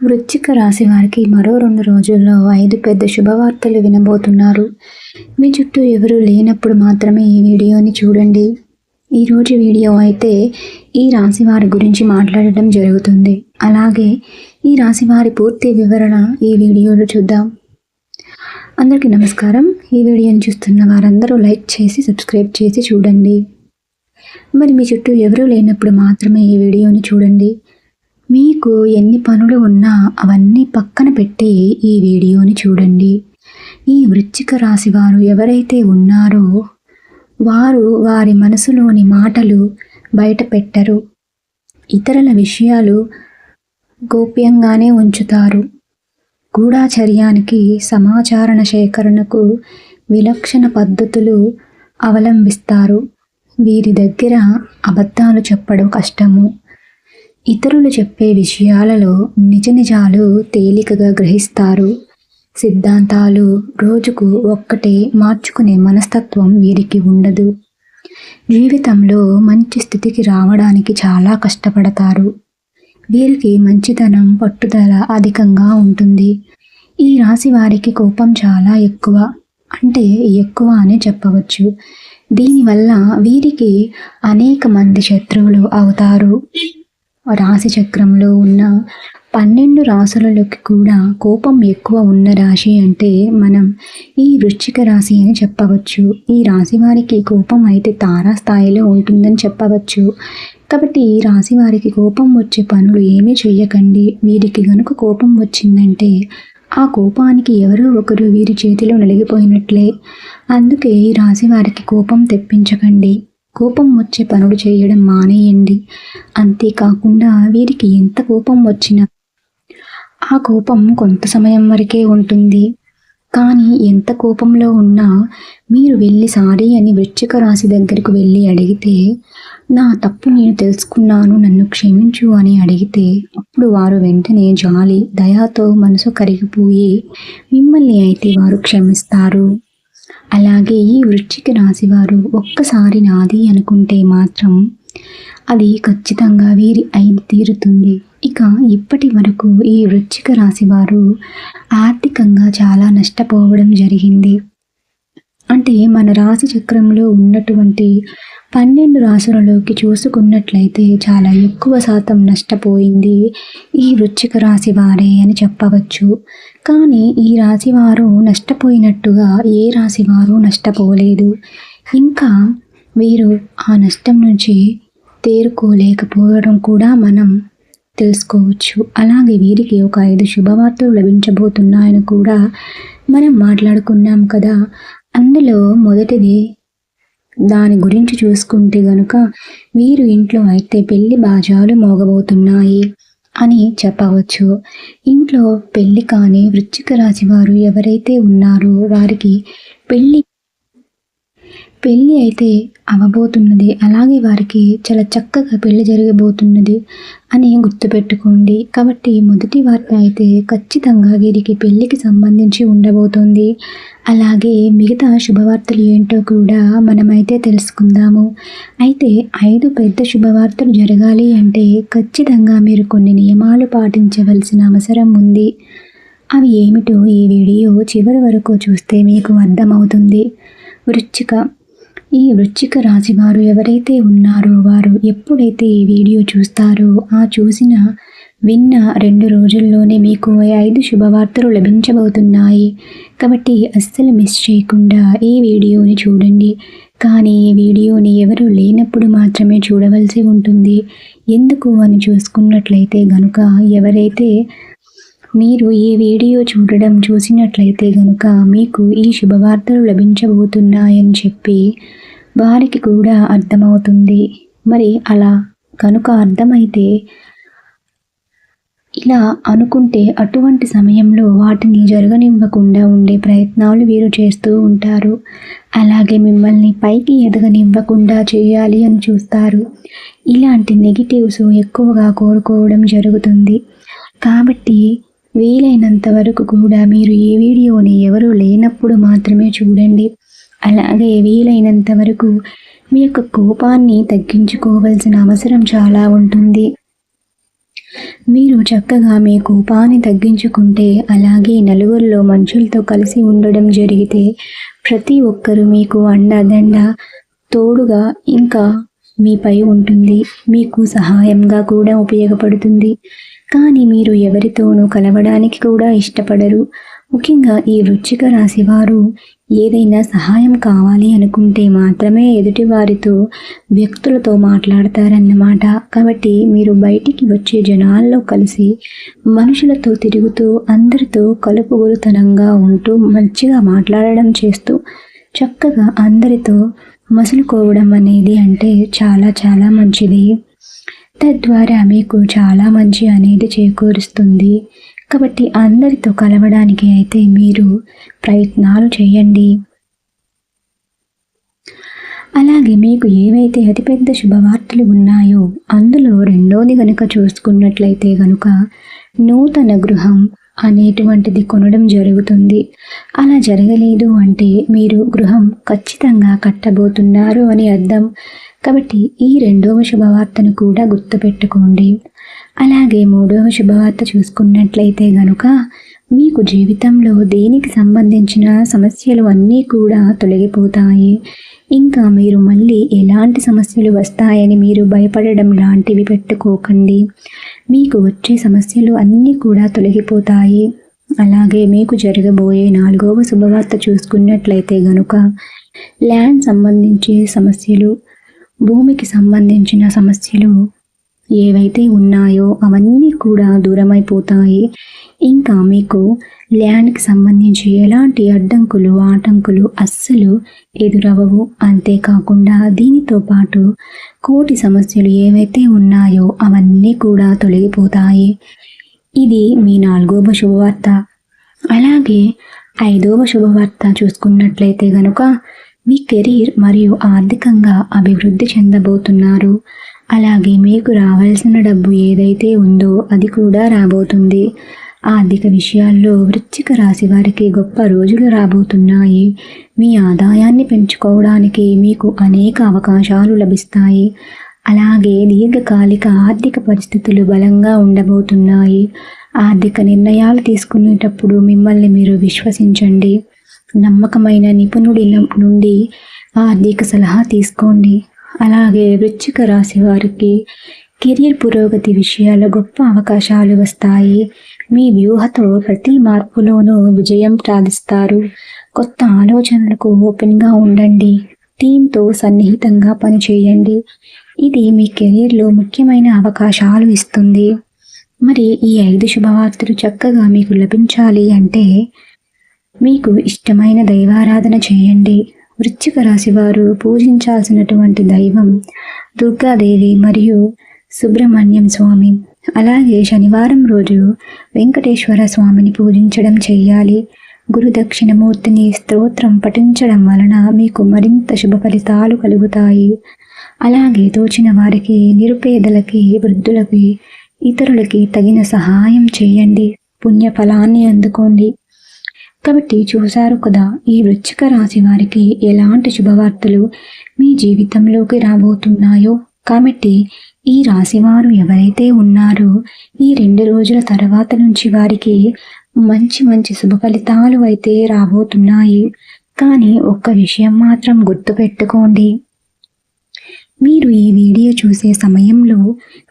వృశ్చిక రాశి వారికి మరో 2 రోజుల్లో 5 పెద్ద శుభవార్తలు వినబోతున్నారు. మీ చుట్టూ ఎవరూ లేనప్పుడు మాత్రమే ఈ వీడియోని చూడండి. ఈరోజు వీడియో అయితే ఈ రాశి వారి గురించి మాట్లాడటం జరుగుతుంది. అలాగే ఈ రాశి వారి పూర్తి వివరణ ఈ వీడియోలో చూద్దాం. అందరికీ నమస్కారం. ఈ వీడియోని చూస్తున్న వారందరూ లైక్ చేసి సబ్స్క్రైబ్ చేసి చూడండి. మరి మీ చుట్టూ ఎవరూ లేనప్పుడు మాత్రమే ఈ వీడియోని చూడండి. మీకు ఎన్ని పనులు ఉన్నా అవన్నీ పక్కన పెట్టి ఈ వీడియోని చూడండి. ఈ వృశ్చిక రాశి వారు ఎవరైతే ఉన్నారో వారు వారి మనసులోని మాటలు బయట పెట్టరు. ఇతరుల విషయాలు గోప్యంగానే ఉంచుతారు. గూఢాచర్యానికి, సమాచార సేకరణకు విలక్షణ పద్ధతులు అవలంబిస్తారు. వీరి దగ్గర అబద్ధాలు చెప్పడం కష్టము. ఇతరులు చెప్పే విషయాలలో నిజాలు తేలికగా గ్రహిస్తారు. సిద్ధాంతాలు రోజుకు ఒక్కటే మార్చుకునే మనస్తత్వం వీరికి ఉండదు. జీవితంలో మంచి స్థితికి రావడానికి చాలా కష్టపడతారు. వీరికి మంచితనం, పట్టుదల అధికంగా ఉంటుంది. ఈ రాశి వారికి కోపం చాలా ఎక్కువ, అంటే ఎక్కువ అని చెప్పవచ్చు. దీనివల్ల వీరికి అనేక మంది శత్రువులు అవుతారు. రాశి చక్రంలో ఉన్న 12 రాశులలోకి కూడా కోపం ఎక్కువ ఉన్న రాశి అంటే మనం ఈ వృశ్చిక రాశి అని చెప్పవచ్చు. ఈ రాశి వారికి కోపం అయితే తారాస్థాయిలో ఉంటుందని చెప్పవచ్చు. కాబట్టి ఈ రాశి వారికి కోపం వచ్చే పనులు ఏమీ చేయకండి. వీరికి గనుక కోపం వచ్చిందంటే ఆ కోపానికి ఎవరో ఒకరు వీరి చేతిలో నలిగిపోయినట్లే. అందుకే ఈ రాశి వారికి కోపం తెప్పించకండి. కోపం వచ్చే పనులు చేయడం మానేయండి. అంతేకాకుండా వీరికి ఎంత కోపం వచ్చినా ఆ కోపం కొంత సమయం వరకే ఉంటుంది. కానీ ఎంత కోపంలో ఉన్నా మీరు వెళ్ళి సారీ అని వృశ్చిక రాశి దగ్గరకు వెళ్ళి అడిగితే, నా తప్పు నేను తెలుసుకున్నాను, నన్ను క్షమించు అని అడిగితే అప్పుడు వారు వెంటనే జాలి, దయతో మనసు కరిగిపోయి మిమ్మల్ని అయితే వారు క్షమిస్తారు. అలాగే ఈ వృశ్చిక రాశి వారు ఒక్కసారి నాది అనుకుంటే మాత్రం అది ఖచ్చితంగా వీరి అయిన తీరుతుంది. ఇక ఇప్పటి వరకు ఈ వృశ్చిక రాశి వారు ఆర్థికంగా చాలా నష్టపోవడం జరిగింది. అంటే మన రాశి చక్రంలో ఉన్నటువంటి 12 రాశులలోకి చూసుకున్నట్లయితే చాలా ఎక్కువ శాతం నష్టపోయింది ఈ వృశ్చిక రాశి వారే అని చెప్పవచ్చు. కానీ ఈ రాశి వారు నష్టపోయినట్టుగా ఏ రాశి వారు నష్టపోలేదు. ఇంకా వీరు ఆ నష్టం నుంచి తేరుకోలేకపోవడం కూడా మనం తెలుసుకోవచ్చు. అలాగే వీరికి ఒక 5 శుభవార్తలు లభించబోతున్నాయని కూడా మనం మాట్లాడుకున్నాం కదా. అందులో మొదటిది దాని గురించి చూసుకుంటే గనుక వీరు ఇంట్లో అయితే పెళ్లి బాజాలు మోగబోతున్నాయి అని చెప్పవచ్చు. ఇంట్లో పెళ్లి కాని వృశ్చిక రాశి వారు ఎవరైతే ఉన్నారో వారికి పెళ్లి అయితే అవ్వబోతున్నది. అలాగే వారికి చాలా చక్కగా పెళ్లి జరగబోతున్నది అని గుర్తుపెట్టుకోండి. కాబట్టి మొదటి వార్త అయితే ఖచ్చితంగా వీరికి పెళ్లికి సంబంధించి ఉండబోతోంది. అలాగే మిగతా శుభవార్తలు ఏంటో కూడా మనమైతే తెలుసుకుందాము. అయితే 5 పెద్ద శుభవార్తలు జరగాలి అంటే ఖచ్చితంగా మీరు కొన్ని నియమాలు పాటించవలసిన అవసరం ఉంది. అవి ఏమిటో ఈ వీడియో చివరి వరకు చూస్తే మీకు అర్థమవుతుంది. ఈ వృశ్చిక రాశి వారు ఎవరైతే ఉన్నారో వారు ఎప్పుడైతే ఈ వీడియో చూస్తారో ఆ విన్న 2 రోజుల్లోనే మీకు 5 శుభవార్తలు లభించబోతున్నాయి. కాబట్టి అస్సలు మిస్ చేయకుండా ఈ వీడియోని చూడండి. కానీ ఈ వీడియోని ఎవరు లేనప్పుడు మాత్రమే చూడవలసి ఉంటుంది. ఎందుకు అని చూసుకున్నట్లయితే గనుక ఎవరైతే మీరు ఈ వీడియో చూసినట్లయితే గనుక మీకు ఈ శుభవార్తలు లభించబోతున్నాయని చెప్పి వారికి కూడా అర్థమవుతుంది. మరి అలా కనుక అర్థమైతే ఇలా అనుకుంటే అటువంటి సమయంలో వాటిని జరగనివ్వకుండా ఉండే ప్రయత్నాలు వీరు చేస్తూ ఉంటారు. అలాగే మిమ్మల్ని పైకి ఎదగనివ్వకుండా చేయాలి అని చూస్తారు. ఇలాంటి నెగిటివ్స్ ఎక్కువగా కోరుకోవడం జరుగుతుంది. కాబట్టి వీలైనంత వరకు కూడా మీరు ఈ వీడియోని ఎవరు లేనప్పుడు మాత్రమే చూడండి. అలాగే వీలైనంత వరకు మీ యొక్క కోపాన్ని తగ్గించుకోవాల్సిన అవసరం చాలా ఉంటుంది. మీరు చక్కగా మీ కోపాన్ని తగ్గించుకుంటే, అలాగే నలుగురిలో మనుషులతో కలిసి ఉండడం జరిగితే ప్రతి ఒక్కరూ మీకు అండదండ తోడుగా ఇంకా మీపై ఉంటుంది. మీకు సహాయంగా కూడా ఉపయోగపడుతుంది. కానీ మీరు ఎవరితోనూ కలవడానికి కూడా ఇష్టపడరు. ముఖ్యంగా ఈ వృశ్చిక రాశి వారు ఏదైనా సహాయం కావాలి అనుకుంటే మాత్రమే ఎదుటివారితో వ్యక్తులతో మాట్లాడతారన్నమాట. కాబట్టి మీరు బయటికి వచ్చే జనాల్లో కలిసి మనుషులతో తిరుగుతూ అందరితో కలుపుగోలుతనంగా ఉంటూ మంచిగా మాట్లాడడం చేస్తూ చక్కగా అందరితో మసులుకోవడం అనేది అంటే చాలా చాలా మంచిది. తద్వారా మీకు చాలా మంచి అనేది చేకూరుస్తుంది. కాబట్టి అందరితో కలవడానికి అయితే మీరు ప్రయత్నాలు చేయండి. అలాగే మీకు ఏవైతే అతిపెద్ద శుభవార్తలు ఉన్నాయో అందులో రెండోది గనుక చూసుకున్నట్లయితే గనుక నూతన గృహం అనేటువంటిది కొనడం జరుగుతుంది. అలా జరగలేదు అంటే మీరు గృహం ఖచ్చితంగా కట్టబోతున్నారు అని అర్థం. కాబట్టి ఈ రెండవ శుభవార్తను కూడా గుర్తుపెట్టుకోండి. అలాగే మూడవ శుభవార్త చూసుకున్నట్లయితే గనుక మీకు జీవితంలో దేనికి సంబంధించిన సమస్యలు అన్నీ కూడా తొలగిపోతాయి. ఇంకా మీరు మళ్ళీ ఎలాంటి సమస్యలు వస్తాయని మీరు భయపడడం లాంటివి పెట్టుకోకండి. మీకు వచ్చే సమస్యలు అన్నీ కూడా తొలగిపోతాయి. అలాగే మీకు జరగబోయే నాలుగవ శుభవార్త చూసుకున్నట్లయితే గనుక ల్యాండ్ సంబంధించి సమస్యలు, భూమికి సంబంధించిన సమస్యలు ఏవైతే ఉన్నాయో అవన్నీ కూడా దూరమైపోతాయి. ఇంకా మీకు ల్యాండ్కి సంబంధించి ఎలాంటి అడ్డంకులు ఆటంకులు అస్సలు ఎదురవవు. అంతేకాకుండా దీనితో పాటు కోటి సమస్యలు ఏవైతే ఉన్నాయో అవన్నీ కూడా తొలగిపోతాయి. ఇది మీ నాలుగవ శుభవార్త. అలాగే ఐదవ శుభవార్త చూసుకున్నట్లయితే గనుక మీ కెరీర్ మరియు ఆర్థికంగా అభివృద్ధి చెందబోతున్నారు. అలాగే మీకు రావాల్సిన డబ్బు ఏదైతే ఉందో అది కూడా రాబోతుంది. ఆర్థిక విషయాల్లో వృశ్చిక రాశి వారికి గొప్ప రోజులు రాబోతున్నాయి. మీ ఆదాయాన్ని పెంచుకోవడానికి మీకు అనేక అవకాశాలు లభిస్తాయి. అలాగే దీర్ఘకాలిక ఆర్థిక పరిస్థితులు బలంగా ఉండబోతున్నాయి. ఆర్థిక నిర్ణయాలు తీసుకునేటప్పుడు మిమ్మల్ని మీరు విశ్వసించండి. నమ్మకమైన నిపుణుడి నుండి ఆర్థిక సలహా తీసుకోండి. అలాగే వృశ్చిక రాశి వారికి కెరీర్ పురోగతి విషయాల్లో గొప్ప అవకాశాలు వస్తాయి. మీ వ్యూహతో ప్రతి మార్పులోనూ విజయం సాధిస్తారు. కొత్త ఆలోచనలకు ఓపెన్గా ఉండండి. టీంతో సన్నిహితంగా పనిచేయండి. ఇది మీ కెరీర్లో ముఖ్యమైన అవకాశాలు ఇస్తుంది. మరి ఈ 5 శుభవార్తలు చక్కగా మీకు లభించాలి అంటే మీకు ఇష్టమైన దైవారాధన చేయండి. వృశ్చిక రాశి వారు పూజించాల్సినటువంటి దైవం దుర్గాదేవి మరియు సుబ్రహ్మణ్యం స్వామి. అలాగే శనివారం రోజు వెంకటేశ్వర స్వామిని పూజించడం చేయాలి. గురు దక్షిణమూర్తిని స్తోత్రం పఠించడం వలన మీకు మరింత శుభ ఫలితాలు కలుగుతాయి. అలాగే తోచిన వారికి, నిరుపేదలకి, వృద్ధులకి, ఇతరులకి తగిన సహాయం చేయండి. పుణ్య ఫలాన్ని అందుకోండి. కాబట్టి చూశారు కదా, ఈ వృశ్చిక రాశి వారికి ఎలాంటి శుభవార్తలు మీ జీవితంలోకి రాబోతున్నాయో. కాబట్టి ఈ రాశివారు ఎవరైతే ఉన్నారో ఈ 2 రోజుల తర్వాత నుంచి వారికి మంచి మంచి శుభ ఫలితాలు అయితే రాబోతున్నాయి. కానీ ఒక్క విషయం మాత్రం గుర్తుపెట్టుకోండి. మీరు ఈ వీడియో చూసే సమయంలో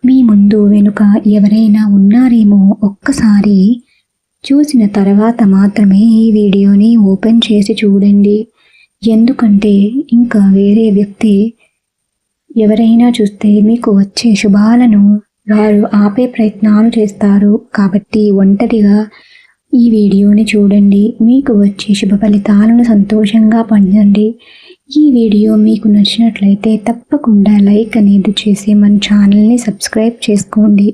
మీ ముందు వెనుక ఎవరైనా ఉన్నారేమో ఒక్కసారి చూసిన తర్వాత మాత్రమే ఈ వీడియోని ఓపెన్ చేసి చూడండి. ఎందుకంటే ఇంకా వేరే వ్యక్తి ఎవరైనా చూస్తే మీకు వచ్చే శుభాలను వారు ఆపే ప్రయత్నాలు చేస్తారు. కాబట్టి ఒంటరిగా ఈ వీడియోని చూడండి. మీకు వచ్చే శుభ ఫలితాలను సంతోషంగా పొందండి. ఈ వీడియో మీకు నచ్చినట్లయితే తప్పకుండా లైక్ అనేది చేసి మన ఛానల్ని సబ్స్క్రైబ్ చేసుకోండి.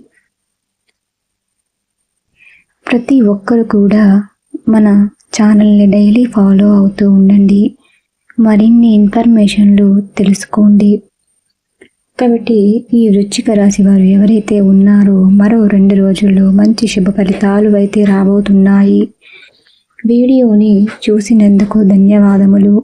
ప్రతి ఒక్కరు కూడా మన ఛానల్ని డైలీ ఫాలో అవుతూ ఉండండి. మరిన్ని ఇన్ఫర్మేషన్లు తెలుసుకోండి. కాబట్టి ఈ వృశ్చిక రాశి వారు ఎవరైతే ఉన్నారో మరో 2 రోజుల్లో మంచి శుభ ఫలితాలు అయితే రాబోతున్నాయి. వీడియోని చూసినందుకు ధన్యవాదములు.